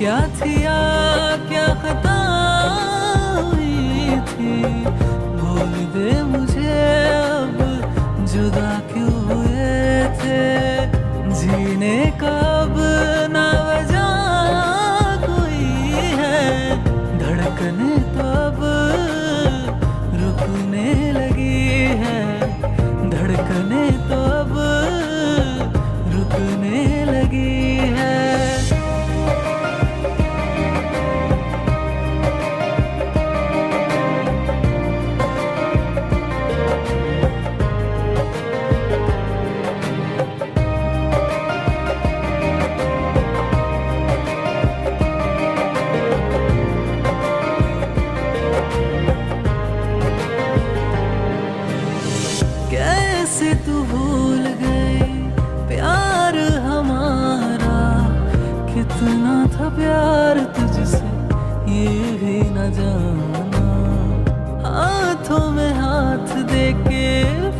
क्या थी या क्या खता हुई थी, बोल दे मुझे अब जुदा क्यों हुए थे। जीने का अब ना वजह कोई है, धड़कने तो अब रुकने लगी है, धड़कने तो अब रुकने लगी है। कैसे तू भूल गई प्यार हमारा, कितना था प्यार तुझसे ये भी न जाना। हाथों में हाथ देके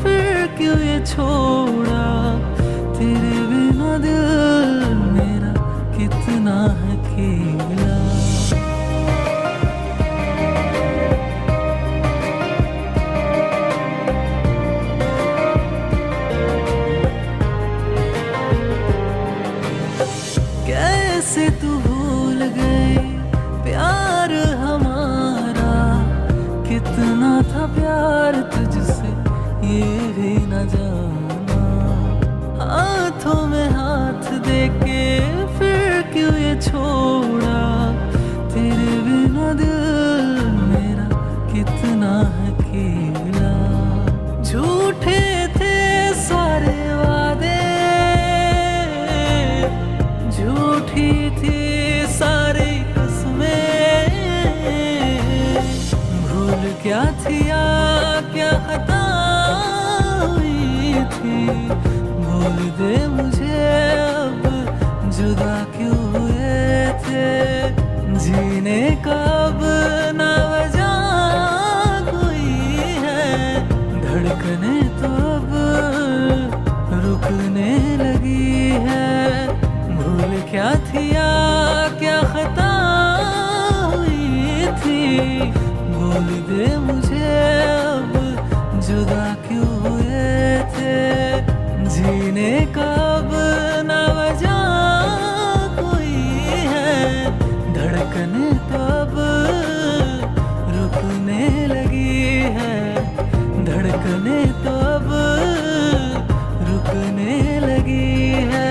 फिर क्यों ये छोड़ा, तेरे बिना दिल मेरा कितना है अकेला। कैसे तू भूल गई प्यार हमारा, कितना था प्यार तुझसे ये भी न जाना। हाथों में हाथ देके फिर क्यों ये छोड़ा, तेरे बिना दिल मेरा कितना है अकेला। झूठे थे सारे वादे, झूठी थी सारी कसमें, भूल क्या थी या क्या खता हुई थी, बोल दे मुझे अब जुदा क्यों हुए थे। जीने का अब ना वजह कोई है, धड़कने तो अब रुकने लगी है। भूल क्या थी या क्या खता हुई थी, बोल दे मुझे अब जुदा क्यों हुए थे। जीने का अब ना वजह कोई है, धड़कने तो अब रुकने लगी है, धड़कने तो अब रुकने लगी है।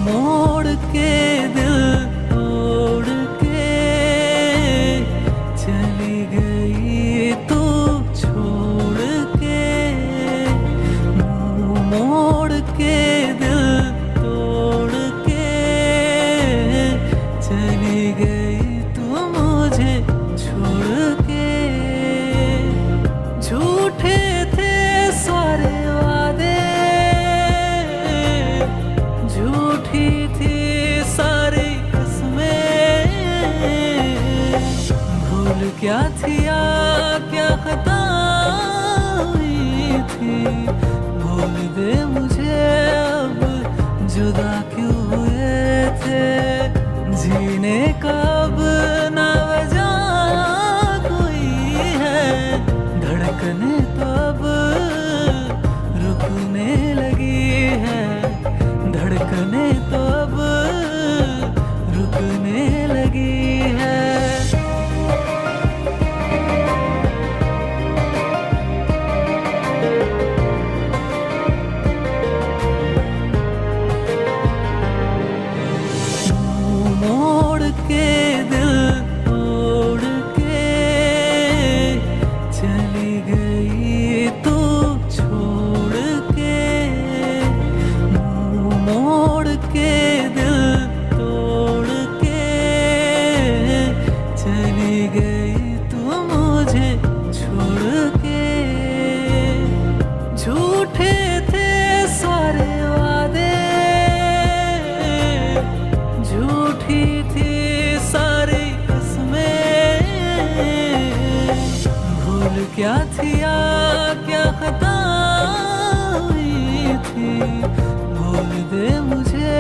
मोड़ के दिल तोड़ के चली गई तू छोड़ के, मोड़ के दिल तोड़ के चली गई तू मुझे छोड़ के। झूठे थे सारे वादे, झूठी थी सारी कसमें, भूल क्या थी या क्या खता हुई थी, बोल दे मुझे अब जुदा क्यों हुए थे। जीने का अब ना वजह कोई है, धड़कने तो अब रुकने लगी है, धड़कने तो अब रुकने लगी है। मोड़ के दिल क्या थिया क्या खता हुई थी, बोल दे मुझे